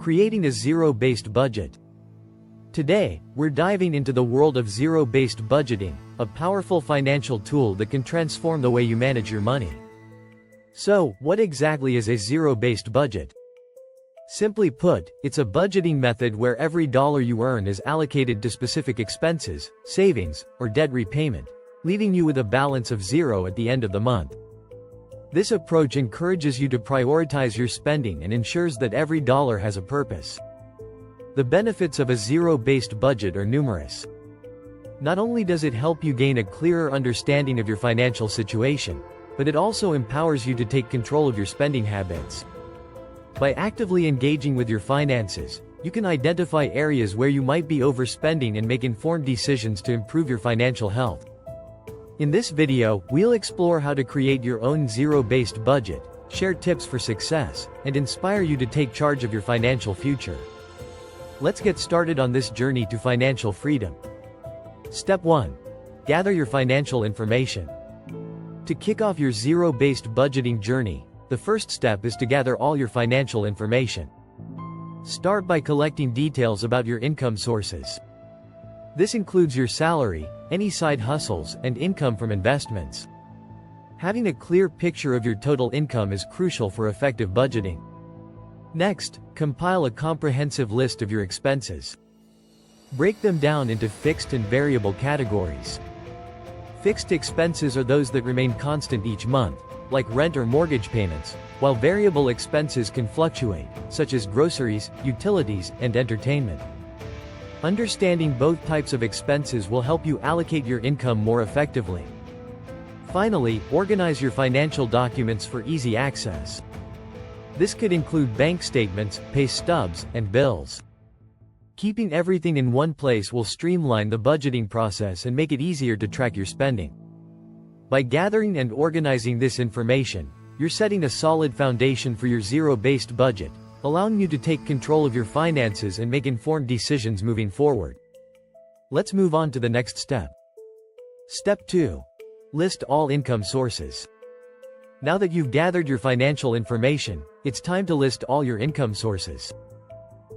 Creating a zero-based budget. Today, we're diving into the world of zero-based budgeting, a powerful financial tool that can transform the way you manage your money. So, what exactly is a zero-based budget? Simply put, it's a budgeting method where every dollar you earn is allocated to specific expenses, savings, or debt repayment, leaving you with a balance of zero at the end of the month. This approach encourages you to prioritize your spending and ensures that every dollar has a purpose. The benefits of a zero-based budget are numerous. Not only does it help you gain a clearer understanding of your financial situation, but it also empowers you to take control of your spending habits. By actively engaging with your finances, you can identify areas where you might be overspending and make informed decisions to improve your financial health. In this video, we'll explore how to create your own zero-based budget, share tips for success, and inspire you to take charge of your financial future. Let's get started on this journey to financial freedom. Step 1. Gather your financial information. To kick off your zero-based budgeting journey, the first step is to gather all your financial information. Start by collecting details about your income sources. This includes your salary, any side hustles, and income from investments. Having a clear picture of your total income is crucial for effective budgeting. Next, compile a comprehensive list of your expenses. Break them down into fixed and variable categories. Fixed expenses are those that remain constant each month, like rent or mortgage payments, while variable expenses can fluctuate, such as groceries, utilities, and entertainment. Understanding both types of expenses will help you allocate your income more effectively. Finally, organize your financial documents for easy access. This could include bank statements, pay stubs, and bills. Keeping everything in one place will streamline the budgeting process and make it easier to track your spending. By gathering and organizing this information, you're setting a solid foundation for your zero-based budget, allowing you to take control of your finances and make informed decisions moving forward. Let's move on to the next step. Step 2. List all income sources. Now that you've gathered your financial information, it's time to list all your income sources.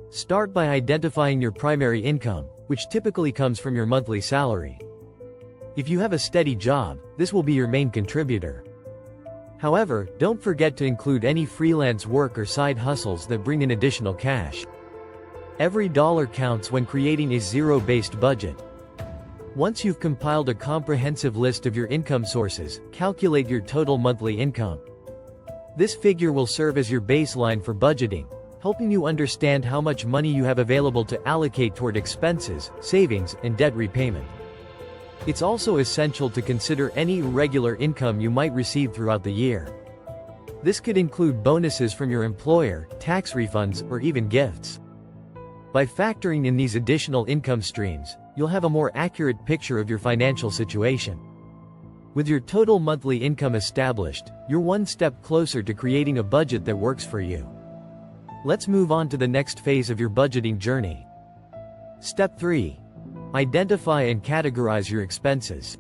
Start by identifying your primary income, which typically comes from your monthly salary. If you have a steady job, this will be your main contributor. However, don't forget to include any freelance work or side hustles that bring in additional cash. Every dollar counts when creating a zero-based budget. Once you've compiled a comprehensive list of your income sources, calculate your total monthly income. This figure will serve as your baseline for budgeting, helping you understand how much money you have available to allocate toward expenses, savings, and debt repayment. It's also essential to consider any irregular income you might receive throughout the year. This could include bonuses from your employer, tax refunds, or even gifts. By factoring in these additional income streams, you'll have a more accurate picture of your financial situation. With your total monthly income established, you're one step closer to creating a budget that works for you. Let's move on to the next phase of your budgeting journey. Step 3. Identify and categorize your expenses.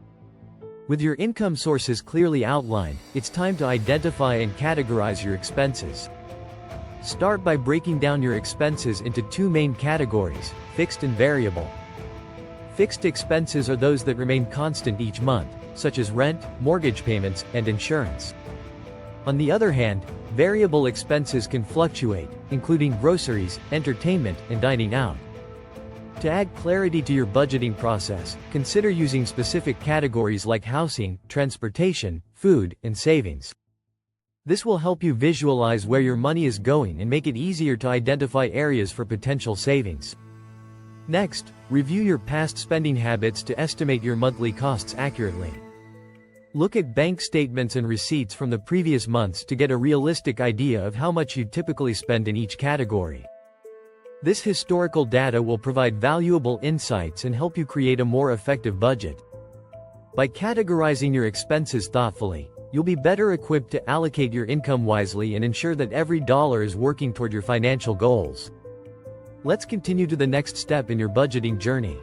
With your income sources clearly outlined, it's time to identify and categorize your expenses. Start by breaking down your expenses into two main categories, fixed and variable. Fixed expenses are those that remain constant each month, such as rent, mortgage payments, and insurance. On the other hand, variable expenses can fluctuate, including groceries, entertainment, and dining out. To add clarity to your budgeting process, consider using specific categories like housing, transportation, food, and savings. This will help you visualize where your money is going and make it easier to identify areas for potential savings. Next, review your past spending habits to estimate your monthly costs accurately. Look at bank statements and receipts from the previous months to get a realistic idea of how much you typically spend in each category. This historical data will provide valuable insights and help you create a more effective budget. By categorizing your expenses thoughtfully, you'll be better equipped to allocate your income wisely and ensure that every dollar is working toward your financial goals. Let's continue to the next step in your budgeting journey.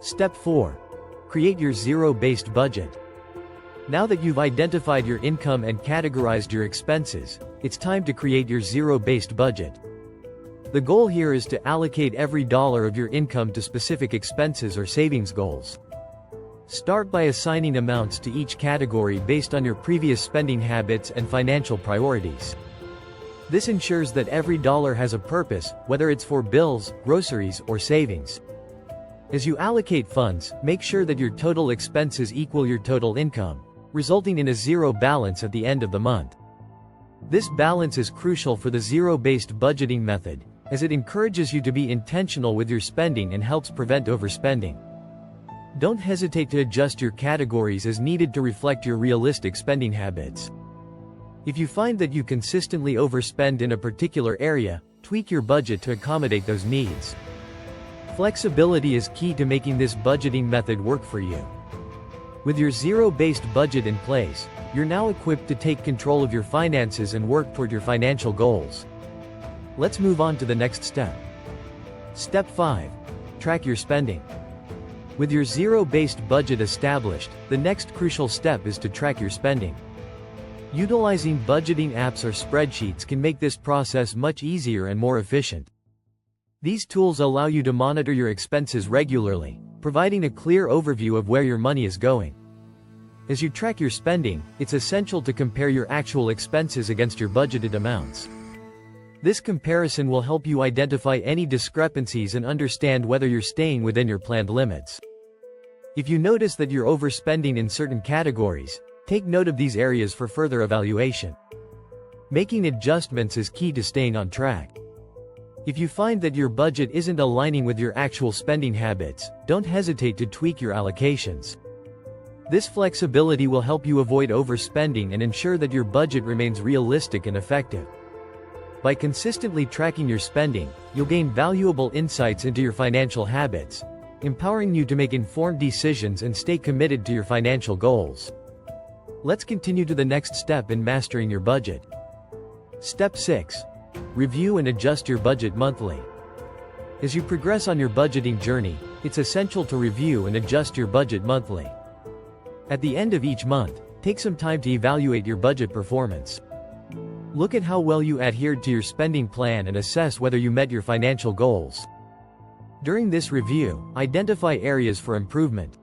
Step 4. Create your zero-based budget. Now that you've identified your income and categorized your expenses, it's time to create your zero-based budget. The goal here is to allocate every dollar of your income to specific expenses or savings goals. Start by assigning amounts to each category based on your previous spending habits and financial priorities. This ensures that every dollar has a purpose, whether it's for bills, groceries, or savings. As you allocate funds, make sure that your total expenses equal your total income, resulting in a zero balance at the end of the month. This balance is crucial for the zero-based budgeting method, as it encourages you to be intentional with your spending and helps prevent overspending. Don't hesitate to adjust your categories as needed to reflect your realistic spending habits. If you find that you consistently overspend in a particular area, tweak your budget to accommodate those needs. Flexibility is key to making this budgeting method work for you. With your zero-based budget in place, you're now equipped to take control of your finances and work toward your financial goals. Let's move on to the next step. Step 5. Track your spending. With your zero-based budget established, the next crucial step is to track your spending. Utilizing budgeting apps or spreadsheets can make this process much easier and more efficient. These tools allow you to monitor your expenses regularly, providing a clear overview of where your money is going. As you track your spending, it's essential to compare your actual expenses against your budgeted amounts. This comparison will help you identify any discrepancies and understand whether you're staying within your planned limits. If you notice that you're overspending in certain categories, take note of these areas for further evaluation. Making adjustments is key to staying on track. If you find that your budget isn't aligning with your actual spending habits, don't hesitate to tweak your allocations. This flexibility will help you avoid overspending and ensure that your budget remains realistic and effective. By consistently tracking your spending, you'll gain valuable insights into your financial habits, empowering you to make informed decisions and stay committed to your financial goals. Let's continue to the next step in mastering your budget. Step 6. Review and adjust your budget monthly. As you progress on your budgeting journey, it's essential to review and adjust your budget monthly. At the end of each month, take some time to evaluate your budget performance. Look at how well you adhered to your spending plan and assess whether you met your financial goals. During this review, identify areas for improvement.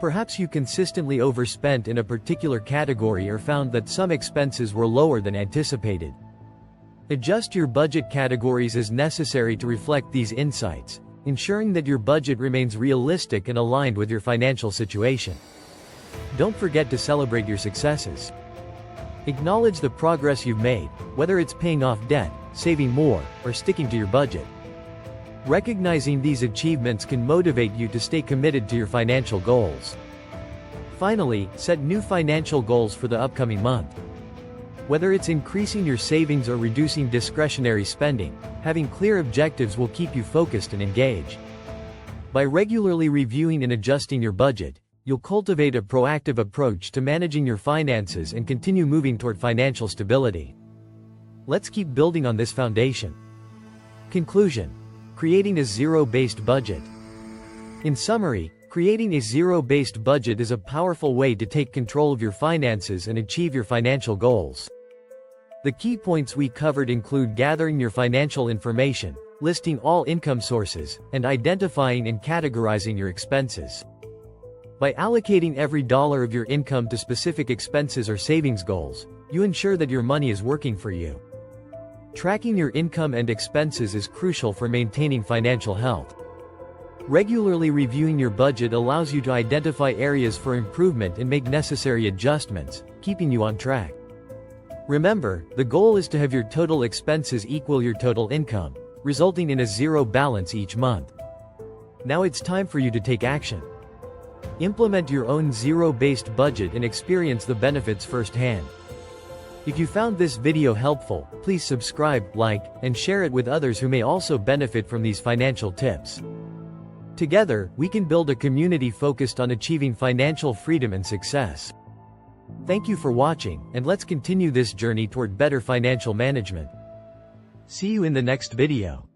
Perhaps you consistently overspent in a particular category or found that some expenses were lower than anticipated. Adjust your budget categories as necessary to reflect these insights, ensuring that your budget remains realistic and aligned with your financial situation. Don't forget to celebrate your successes. Acknowledge the progress you've made, whether it's paying off debt, saving more, or sticking to your budget. Recognizing these achievements can motivate you to stay committed to your financial goals. Finally, set new financial goals for the upcoming month. Whether it's increasing your savings or reducing discretionary spending, having clear objectives will keep you focused and engaged. By regularly reviewing and adjusting your budget, you'll cultivate a proactive approach to managing your finances and continue moving toward financial stability. Let's keep building on this foundation. Conclusion: creating a zero-based budget. In summary, creating a zero-based budget is a powerful way to take control of your finances and achieve your financial goals. The key points we covered include gathering your financial information, listing all income sources, and identifying and categorizing your expenses. By allocating every dollar of your income to specific expenses or savings goals, you ensure that your money is working for you. Tracking your income and expenses is crucial for maintaining financial health. Regularly reviewing your budget allows you to identify areas for improvement and make necessary adjustments, keeping you on track. Remember, the goal is to have your total expenses equal your total income, resulting in a zero balance each month. Now it's time for you to take action. Implement your own zero-based budget and experience the benefits firsthand. If you found this video helpful, please subscribe, like, and share it with others who may also benefit from these financial tips. Together, we can build a community focused on achieving financial freedom and success. Thank you for watching, and let's continue this journey toward better financial management. See you in the next video.